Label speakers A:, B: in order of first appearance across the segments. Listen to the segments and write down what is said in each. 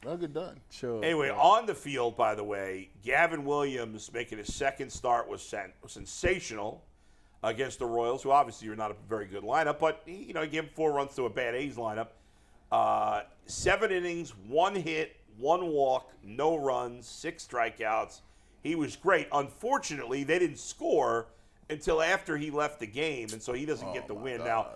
A: They'll get done.
B: Sure.
C: Anyway, on the field, by the way, Gavin Williams making his second start was sensational against the Royals, who obviously are not a very good lineup, but he gave him 4 runs to a bad A's lineup. 7 innings, 1 hit, 1 walk, no runs, 6 strikeouts. He was great. Unfortunately, they didn't score until after he left the game, and so he doesn't get the win.
A: Gosh.
C: Now,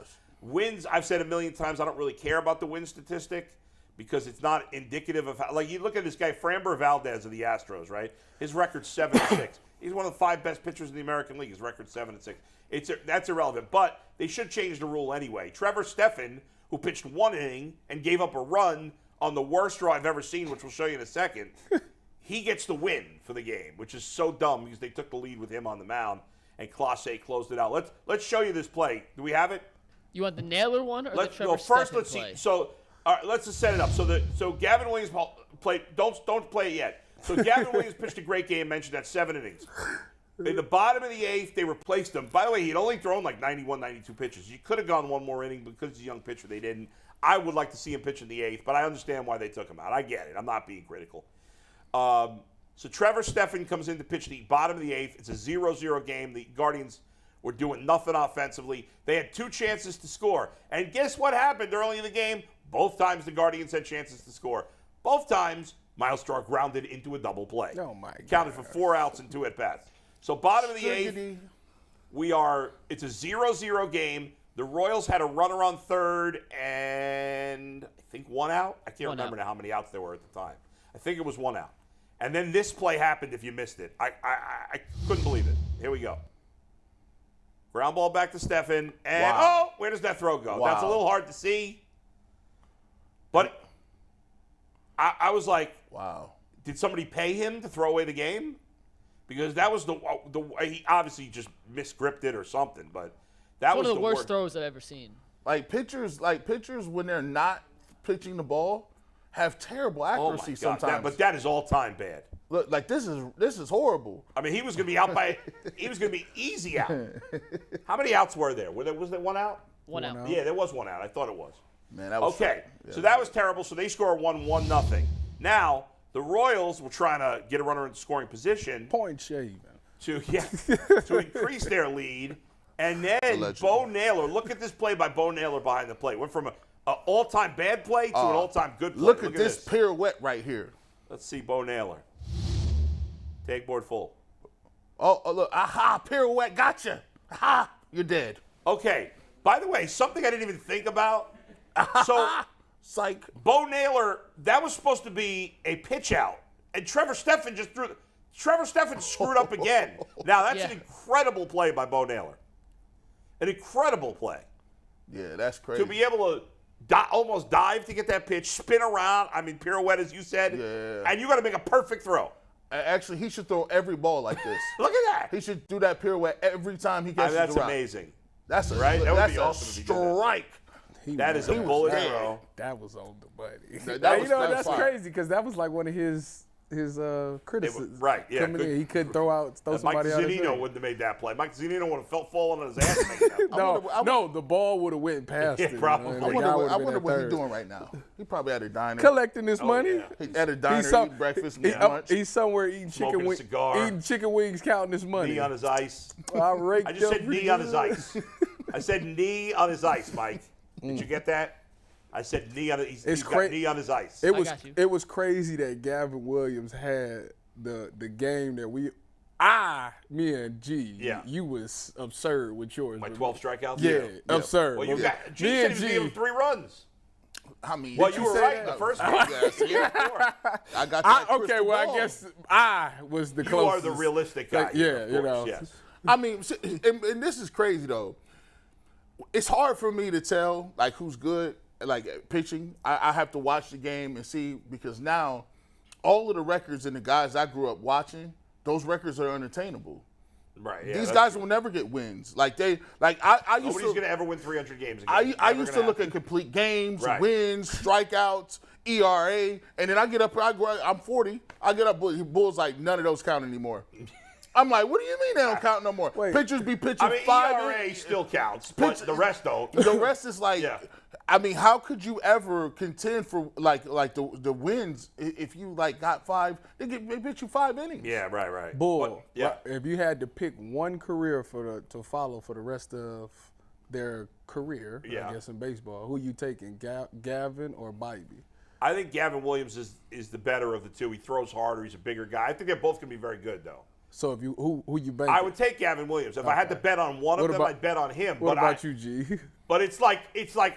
C: wins, I've said a million times, I don't really care about the win statistic because it's not indicative of how, like, you look at this guy, Framber Valdez of the Astros, right? His record's 7-6. He's one of the 5 best pitchers in the American League. His record's 7-6. That's irrelevant, but they should change the rule anyway. Trevor Stephan, who pitched 1 inning and gave up a run on the worst throw I've ever seen, which we'll show you in a second, he gets the win for the game, which is so dumb because they took the lead with him on the mound, and Clase closed it out. Let's show you this play. Do we have it?
D: You want the Naylor one or the Trevor
C: first,
D: Stephan
C: let's
D: play?
C: see. So, all right, let's just set it up. So Gavin Williams played. Don't play it yet. So Gavin Williams pitched a great game. Mentioned that 7 innings. In the bottom of the 8th, they replaced him. By the way, he had only thrown like 91, 92 pitches. You could have gone 1 more inning because he's a young pitcher. They didn't. I would like to see him pitch in the 8th, but I understand why they took him out. I get it. I'm not being critical. So Trevor Stephan comes in to pitch the bottom of the 8th. It's a 0-0 game. The Guardians were doing nothing offensively. They had 2 chances to score. And guess what happened early in the game? Both times the Guardians had chances to score. Both times, Miles Straw grounded into a double play.
B: Oh, my God.
C: Counted for 4 outs and 2 at-bats. So bottom of the 8th, it's a 0-0 game. The Royals had a runner on third and I think 1 out. I can't remember now how many outs there were at the time. I think it was 1 out. And then this play happened if you missed it. I couldn't believe it. Here we go. Ground ball back to Stephan. And, where does that throw go?
A: Wow.
C: That's a little hard to see. But I was like,
A: wow.
C: Did somebody pay him to throw away the game? Because that was the he obviously just misgripped it or something. But that was
D: one of the worst throws I've ever seen.
A: Like pitchers when they're not pitching the ball have terrible accuracy sometimes.
C: But that is all time bad.
A: Look, like this is horrible.
C: I mean, he was going to be out by he was going to be easy out. How many outs were there? Was there 1 out?
D: 1 out.
C: Yeah, there was 1 out. I thought it was.
A: Man, that was
C: okay. So that was terrible. So they score 1-0. Now the Royals were trying to get a runner in scoring position.
B: Point shaving.
C: To increase their lead. And then
A: Allegedly.
C: Bo Naylor, look at this play by Bo Naylor behind the plate. Went from an all-time bad play to an all-time good play.
A: Look at this pirouette right here.
C: Let's see Bo Naylor. Take board full.
A: Oh, look. Aha, pirouette, gotcha. Aha, you're dead.
C: Okay. By the way, something I didn't even think about. So,
A: Psych.
C: Bo Naylor, that was supposed to be a pitch out. And Trevor Stephan screwed up again. Now, that's an incredible play by Bo Naylor. An incredible play.
A: Yeah, that's crazy.
C: To be able to almost dive to get that pitch, spin around, pirouette, as you said, and you got to make a perfect throw.
A: Actually, he should throw every ball like this.
C: Look at that.
A: He should do that pirouette every time he catches
C: That's
A: the rock.
C: amazing.
A: That's a,
C: right? That would
A: that's
C: be
A: a
C: awesome if he did that.
A: strike.
C: That is a bullet throw.
B: That was on the money.
A: That's fire.
B: crazy because that was like one of his criticisms.
C: Right, yeah.
B: Coming in, he couldn't throw somebody
C: Mike
B: out.
C: Zunino wouldn't have made that play. Mike Zunino would have fallen on his ass making that play.
B: No, the ball would have went past it.
C: probably.
B: You know,
A: I wonder what he's doing right now. He probably at a diner.
B: Collecting his money.
C: Yeah.
A: He at a diner, eating breakfast, eating lunch.
B: He's somewhere eating chicken wings, counting his money.
C: Knee on his ice.
B: I
C: just said knee on his ice. I said knee on his ice, Mike. Did you get that? I said knee on his ice. He's got knee on his ice.
B: It was crazy that Gavin Williams had the game that me and G.
C: Yeah.
B: You was absurd with yours.
C: My 12 strikeouts?
B: Yeah, absurd.
C: Well, G said he was giving 3 runs.
A: I mean,
C: Well, you were right the first one.
A: I got that.
B: Okay, well,
A: ball.
B: I guess I was the closest.
C: You are the realistic guy.
B: Like, yeah,
C: of course,
B: you know.
C: Yes.
A: I mean, and this is crazy though. It's hard for me to tell like who's good, like pitching. I have to watch the game and see because now all of the records and the guys I grew up watching, those records are unattainable.
C: Right. Yeah,
A: These guys will never get wins. Like I used
C: Nobody's
A: to.
C: going to ever win 300 games again.
A: I used to look at complete games,
C: Right.
A: wins, strikeouts, ERA, and then I get up. I'm 40. I get up. Bulls like none of those count anymore. I'm like, what do you mean they don't count no more?
B: Wait.
A: Pitchers be pitching
C: I mean,
A: 5
C: ERA
A: innings.
C: still counts, but the rest don't.
A: The rest is like,
C: Yeah.
A: I mean, how could you ever contend for like the wins if you like got 5? They pitch you 5 innings.
C: Yeah, right.
B: Bull.
C: But, yeah.
B: If you had to pick one career to follow for the rest of their career,
C: Yeah.
B: I guess in baseball, who you taking, Gavin or Bybee?
C: I think Gavin Williams is the better of the two. He throws harder. He's a bigger guy. I think they're both going to be very good, though.
B: So if you who you banking?
C: I would take Gavin Williams. If I had to bet on one of them, I'd bet on him.
B: What about you, G?
C: But it's like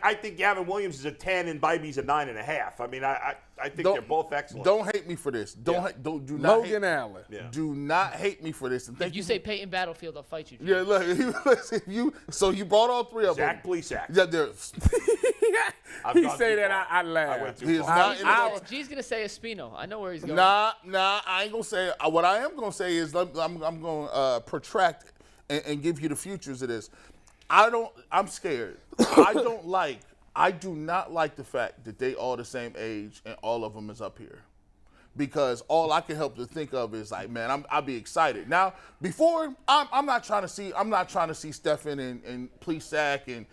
C: I think Gavin Williams is a 10 and Bybee's a 9.5. I mean, I think they're both excellent.
A: Don't hate me for this. Do not
B: Logan
A: hate,
B: Allen.
C: Yeah.
A: Do not hate me for this. And thank
D: If you say Peyton Battlefield, I'll fight you.
A: Yeah, look, you brought all 3 of them.
C: Zach Plesac.
A: Yeah, there's.
C: I've
B: He
C: gone
B: say
C: too
B: that
C: far.
B: I laugh.
C: I went too
A: He is
C: far.
A: not in the
D: G's gonna say Espino. I know where he's going.
A: Nah, I ain't gonna say it. What I am gonna say is I'm gonna protract and give you the futures of this. I'm scared. I do not like the fact that they all the same age and all of them is up here. Because all I can help to think of is like, man, I'll be excited. Now, before I'm not trying to see Stephen and Plesac and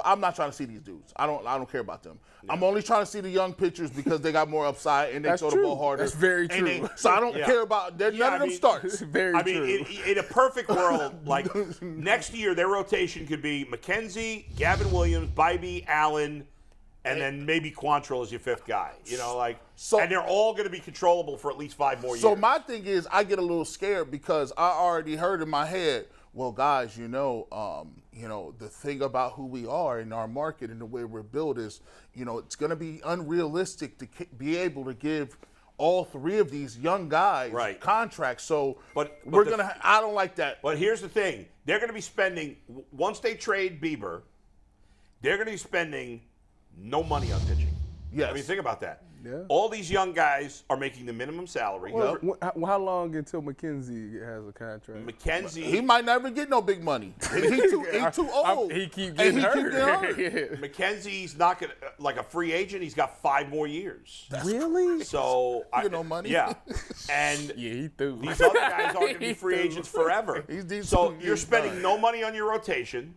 A: I'm not trying to see these dudes. I don't care about them. No. I'm only trying to see the young pitchers because they got more upside and they throw the ball harder.
B: That's very true.
A: So I don't care about none of them starts.
B: Very true.
C: In a perfect world, like next year, their rotation could be McKenzie, Gavin Williams, Bybee, Allen, and then maybe Quantrill as your 5th guy. You know, and they're all going to be controllable for at least 5 more years.
A: So my thing is, I get a little scared because I already heard in my head, well, guys, the thing about who we are in our market and the way we're built is, it's going to be unrealistic to be able to give all 3 of these young guys contracts. So I don't like that.
C: But here's the thing. They're going to be spending, once they trade Bieber, they're going to be spending no money on pitching.
A: Yes.
C: I mean, think about that.
B: Yeah.
C: All these young guys are making the minimum salary.
B: Well, how long until McKenzie has a contract?
C: McKenzie.
A: He might never get no big money. He too old.
B: He keep getting hurt.
C: McKenzie's not going to, like a free agent, he's got 5 more years.
B: Really?
C: So
A: You get no money.
C: Yeah. And
B: Yeah, he threw.
C: these other guys aren't going to be free agents forever. So you're spending no money on your rotation.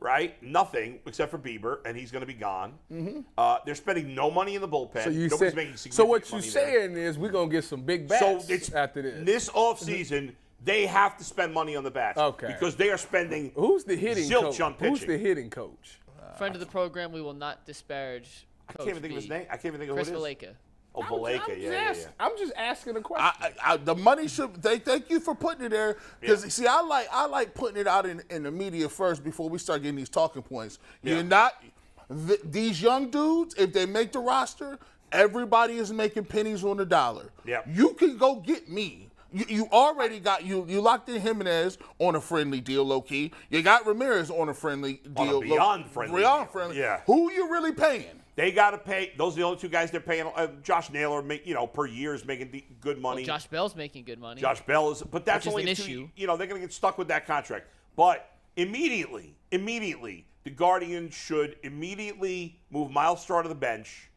C: Right? Nothing except for Bieber, and he's going to be gone. Mm-hmm. They're spending no money in the bullpen. Nobody's making significant
B: so what
C: money
B: you're
C: there.
B: saying is we're going to get some big bats after this.
C: This offseason, they have to spend money on the bats.
B: Okay.
C: Because they are spending
B: Who's the hitting
C: zilch
B: coach?
C: on pitching.
B: Who's the hitting coach?
D: Friend of the program, we will not disparage.
C: I can't even think of his name. I can't even think of
D: Chris
C: who it is.
D: Valleca.
C: Oh, Valleca, yeah.
B: I'm just asking a question.
A: The money should. Thank you for putting it there. Because see, I like putting it out in the media first before we start getting these talking points.
C: Yeah.
A: You're not these young dudes. If they make the roster, everybody is making pennies on the dollar.
C: Yeah.
A: You can go get me. You already got you locked in Jimenez on a friendly deal, low key. You got Ramirez on a friendly deal,
C: beyond friendly deal. Yeah.
A: Who you really paying?
C: They got to pay. Those are the only 2 guys they're paying. Josh Naylor, per year is making good money.
D: Well, Josh Bell's making good money.
C: Josh Bell is, but that's
D: Which is
C: only
D: an
C: a
D: issue.
C: they're going to get stuck with that contract. But immediately, the Guardians should immediately move Miles Straw to the bench.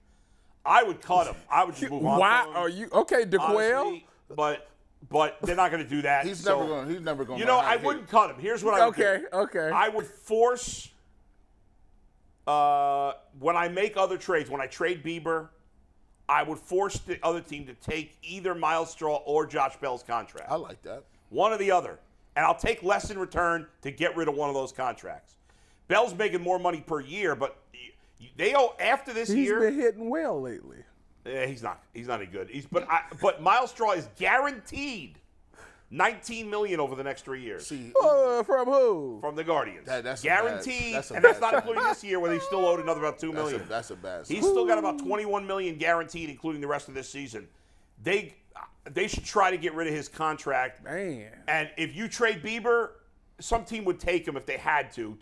C: I would cut him. I would just move on.
B: Why
C: from him,
B: are you okay, DeQuail?
C: honestly, but they're not going to do that.
A: He's never going.
C: I wouldn't cut him. Here's what I would do.
B: Okay.
C: I would force. When I make other trades, when I trade Bieber, I would force the other team to take either Miles Straw or Josh Bell's contract.
A: I like that.
C: One or the other. And I'll take less in return to get rid of one of those contracts. Bell's making more money per year, but they owe after this year.
B: He's been hitting well lately.
C: Yeah, he's not any good. But Miles Straw is guaranteed $19 million over the next 3 years.
A: See,
B: From who?
C: From the Guardians.
A: That's
C: guaranteed.
A: that's
C: and that's not including this year where they still owed another about $2 million.
A: That's a bad.
C: He's still got about $21 million guaranteed, including the rest of this season. They should try to get rid of his contract.
B: Man.
C: And if you trade Bieber, some team would take him if they had to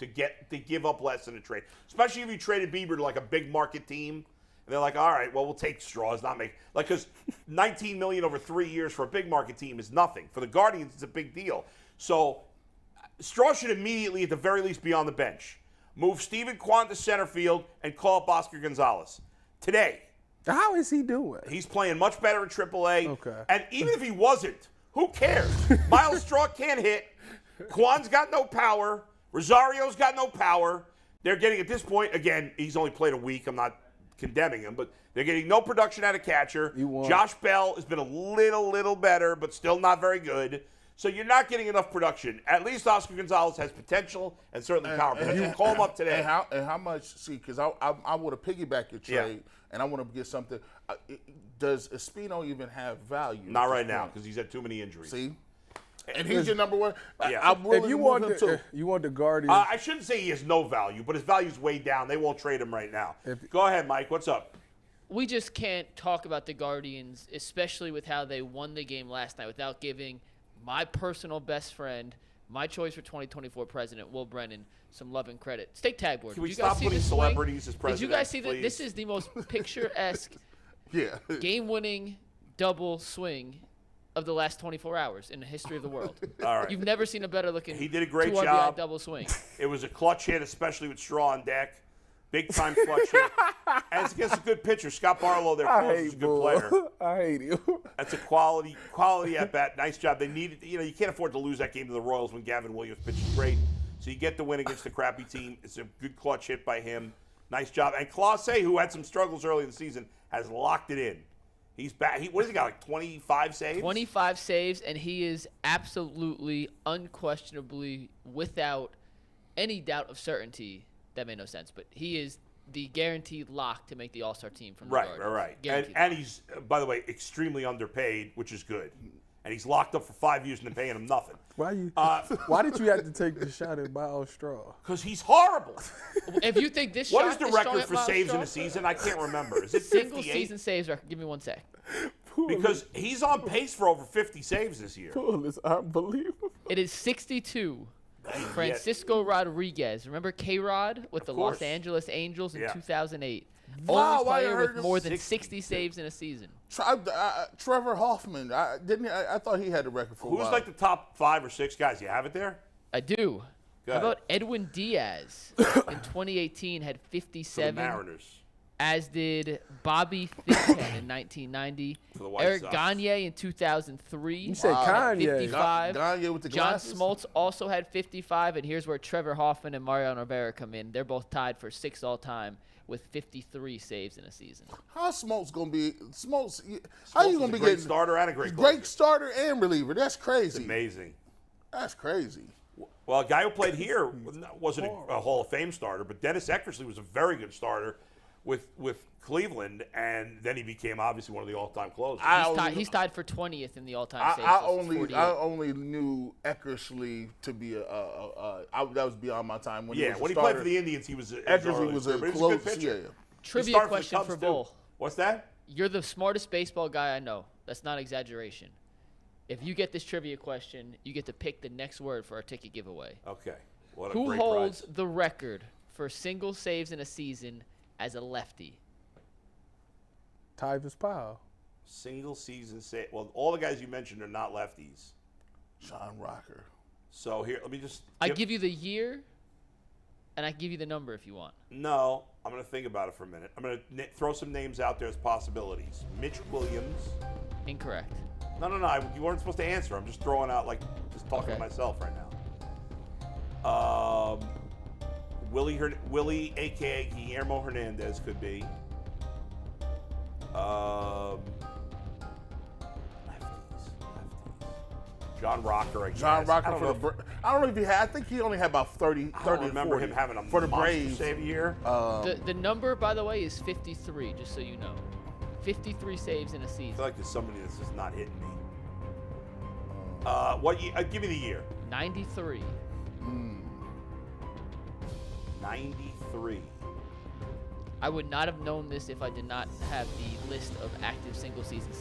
C: give up less in a trade. Especially if you traded Bieber to like a big market team. And they're like, all right, well, we'll take Straws, not make because $19 million over 3 years for a big market team is nothing. For the Guardians, it's a big deal. So Straw should immediately, at the very least, be on the bench. Move Steven Kwan to center field and call up Oscar Gonzalez today.
B: How is he doing?
C: He's playing much better in AAA.
B: Okay.
C: And even if he wasn't, Who cares? Miles Straw can't hit. Kwan's got no power. Rosario's got no power. They're getting, at this point, again, he's only played a week. I'm not condemning him, but they're getting no production out of catcher. Josh Bell has been a little better, but still not very good. So you're not getting enough production. At least Oscar Gonzalez has potential and certainly power. But you call him up today.
A: And how much? See, because I want to piggyback your trade, and I want to get something. Does Espino even have value?
C: Not right now because he's had too many injuries.
A: See, and he's your number one.
C: Yeah.
A: I'm willing
B: If you
A: to
B: want
A: move him too.
B: you want the Guardians.
C: I shouldn't say he has no value, but his value's way down. They won't trade him right now. Go ahead, Mike. What's up?
D: We just can't talk about the Guardians, especially with how they won the game last night, without giving my personal best friend, my choice for 2024 president, Will Brennan, some love and credit. Steak tag board.
C: Can we stop putting celebrities as president?
D: Did you guys see that?
C: Please?
D: This is the most picturesque game-winning double swing of the last 24 hours in the history of the world.
C: All right.
D: You've never seen a better looking.
C: He did a great
D: 2 RBI
C: job.
D: double swing.
C: It was a clutch hit, especially with Straw on deck. Big time clutch hit. And it's against a good pitcher. Scott Barlow, their closer, is a good player.
B: I hate you.
C: That's a quality at bat. Nice job. They needed, you can't afford to lose that game to the Royals when Gavin Williams pitches great. So you get the win against the crappy team. It's a good clutch hit by him. Nice job. And Clase, who had some struggles early in the season, has locked it in. He's back. What has he got, like 25 saves?
D: 25 saves, and he is absolutely, unquestionably, without any doubt of certainty. That made no sense, but he is the guaranteed lock to make the All-Star team from the Guardians.
C: Right. And he's, by the way, extremely underpaid, which is good. And he's locked up for 5 years and they're paying him nothing.
B: Why did you have to take the shot at Miles Straw?
C: Because he's horrible.
D: If you think this
C: What
D: shot
C: is the
D: is
C: record for
D: Miles
C: saves
D: Straw?
C: in a season? I can't remember. Is it
D: Single
C: 58?
D: season saves record. Give me 1 sec.
C: Because he's on pace for over 50 saves this year.
B: Pool is unbelievable.
D: It is 62. Francisco Rodriguez. Remember K-Rod with the Los Angeles Angels in 2008?
A: Wow,
D: Only
A: I
D: player
A: heard
D: with more than
C: 60.
D: 60 saves in a season.
A: Trevor Hoffman. I thought he had the record for a while.
C: Who's like the top 5 or 6 guys? You have it there?
D: I do.
C: Go
D: How
C: ahead.
D: about Edwin Diaz in 2018 had
C: For the
D: 57,
C: Mariners.
D: as did Bobby Thigpen in 1990.
C: For the White
D: Eric
C: Sox.
D: Gagne in 2003.
B: You said
D: had
B: Kanye.
D: 55.
A: Gagne with the
D: John
A: glasses?
D: Smoltz also had 55, and here's where Trevor Hoffman and Mariano Rivera come in. They're both tied for 6th all-time with 53 saves in a season.
A: How Smoltz gonna be?
C: Smoltz
A: How you
C: is
A: gonna
C: a
A: be
C: great
A: getting
C: starter and a great
A: great starter and reliever? That's crazy.
C: Amazing.
A: That's crazy.
C: Well, a guy who played here wasn't a Hall of Fame starter, but Dennis Eckersley was a very good starter with Cleveland, and then he became obviously one of the all-time closers.
D: He's tied for 20th in the all-time saves.
A: I
D: list, 48.
A: only knew Eckersley to be that was beyond my time when he was a
C: when he
A: starter.
C: played for the Indians, he was
A: Eckersley was a
C: good
A: close.
C: pitcher.
A: Yeah.
C: He
D: Trivia
C: started for the
D: question
C: Cubs,
D: for
C: too.
D: Bull.
C: What's that?
D: You're the smartest baseball guy I know. That's not exaggeration. If you get this trivia question, you get to pick the next word for our ticket giveaway.
C: Okay. What a
D: Who
C: great
D: holds
C: prize.
D: the record for single saves in a season as a lefty?
B: Tyvus Powell.
C: Single season save. Well, all the guys you mentioned are not lefties.
A: Sean Rocker.
C: So here, let me just.
D: I give you the year, and I give you the number if you want.
C: No, I'm going to think about it for a minute. I'm going to throw some names out there as possibilities. Mitch Williams.
D: Incorrect.
C: No. You weren't supposed to answer. I'm just throwing out, just talking to
D: Okay.
C: myself right now. Willie, a.k.a. Guillermo Hernandez, could be. Lefties. John Rocker, I guess.
A: John Rocker
C: I don't
A: for
C: know
A: the. I don't know if he had. I think he only had about 30.
C: I
A: 30
C: don't remember
A: 40
C: him having a
A: for the
C: monster
A: Braves.
C: save a year.
D: The number, by the way, is 53, just so you know. 53 saves in a
C: I
D: season.
C: feel like there's somebody that's just not hitting me. Give me the year.
D: 93.
C: 93.
D: I would not have known this if I did not have the list of active single season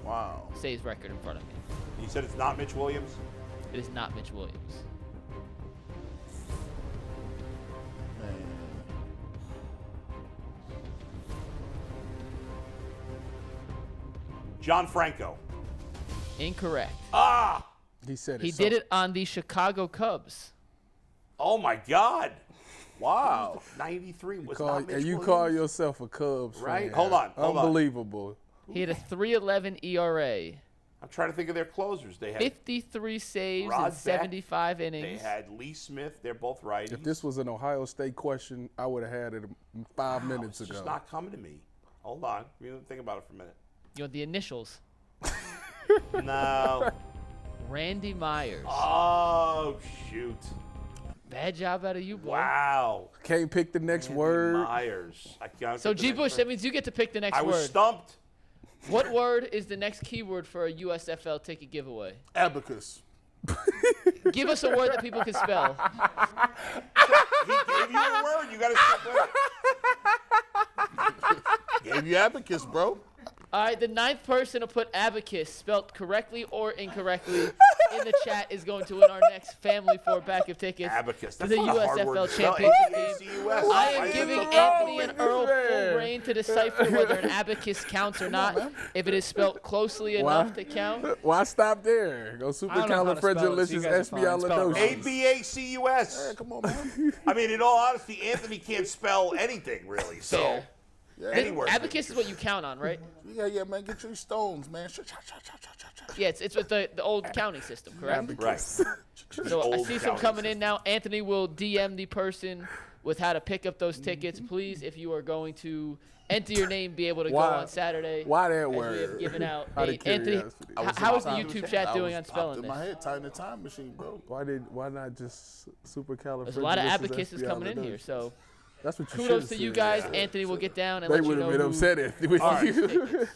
A: Wow.
D: saves record in front of me.
C: You said it's not Mitch Williams?
D: It is not Mitch Williams.
A: Man.
C: John Franco.
D: Incorrect.
C: Ah!
B: He said it.
D: He did it on the Chicago Cubs.
C: Oh my God.
A: Wow.
C: 93 was not Mitch
B: And you
C: Williams?
B: call yourself a Cubs fan.
C: Right? Hold on.
B: Unbelievable.
D: He had a 3.11 ERA
C: I'm trying to think of their closers. They had
D: 53 saves
C: Rod
D: in
C: Beck.
D: 75
C: They
D: innings.
C: had Lee Smith. They're both righties.
B: If this was an Ohio State question, I would have had it 5 minutes
C: It's
B: ago.
C: just not coming to me. Hold on. Let me think about it for a minute.
D: You know, the initials.
C: No.
D: Randy Myers.
C: Oh, shoot.
D: Bad job out of you, boy.
C: Wow.
B: Can't pick the next
C: Andy
B: word.
C: Myers. I can't
D: So,
C: pick the
D: G.
C: next
D: Bush,
C: word.
D: that means you get to pick the next
C: I was
D: word.
C: stumped.
D: What word is the next keyword for a USFL ticket giveaway?
A: Abacus.
D: Give us a word that people can spell.
C: He gave you a word. You got to stick with it.
A: Gave you abacus, bro.
D: All right, the 9th person to put abacus, spelt correctly or incorrectly, in the chat is going to win our next Family 4 pack of tickets
C: Abacus.
D: to
C: That's
D: the
C: not a hard word
D: USFL
C: to spell.
D: championship game.
C: ABCUS.
D: I
C: Why
D: am
C: is
D: giving
C: it so
D: Anthony
C: wrong?
D: and Earl
B: man?
D: full reign to decipher whether an abacus counts or not. If it is spelt closely enough to count.
B: Why stop there? Go
E: I don't know how to spell it, so you guys are fine. Spell it wrong.
B: supercalifragilisticexpialidocious.
A: Hey, come on, man.
C: I mean, in all honesty, Anthony can't spell anything really. So
D: Fair.
C: any word.
D: Abacus is what you count on, right?
A: Yeah, man. Get your stones, man.
D: Yeah, it's with the old counting system, correct?
C: Right.
D: So I
C: Old
D: see some
C: counting
D: coming in now. Anthony will DM the person with how to pick up those tickets. Please, if you are going to enter your name, be able to go on Saturday.
B: Why that
D: as we have
B: word?
D: given out.
B: Out
D: Hey,
B: of
D: Anthony,
B: curiosity.
D: how is the YouTube chat doing on spelling
A: in
D: this?
A: my head, tying the time machine, bro.
B: Why not just supercalifragilisticexpialidocious?
D: There's a lot of abacuses coming in here, so
B: That's what you
D: kudos
B: should've
D: to you
B: said.
D: guys. Anthony will get down and
B: They
D: let you
B: would
D: know
B: have been
D: who
B: upset if with
C: All right.
B: you.
D: tickets.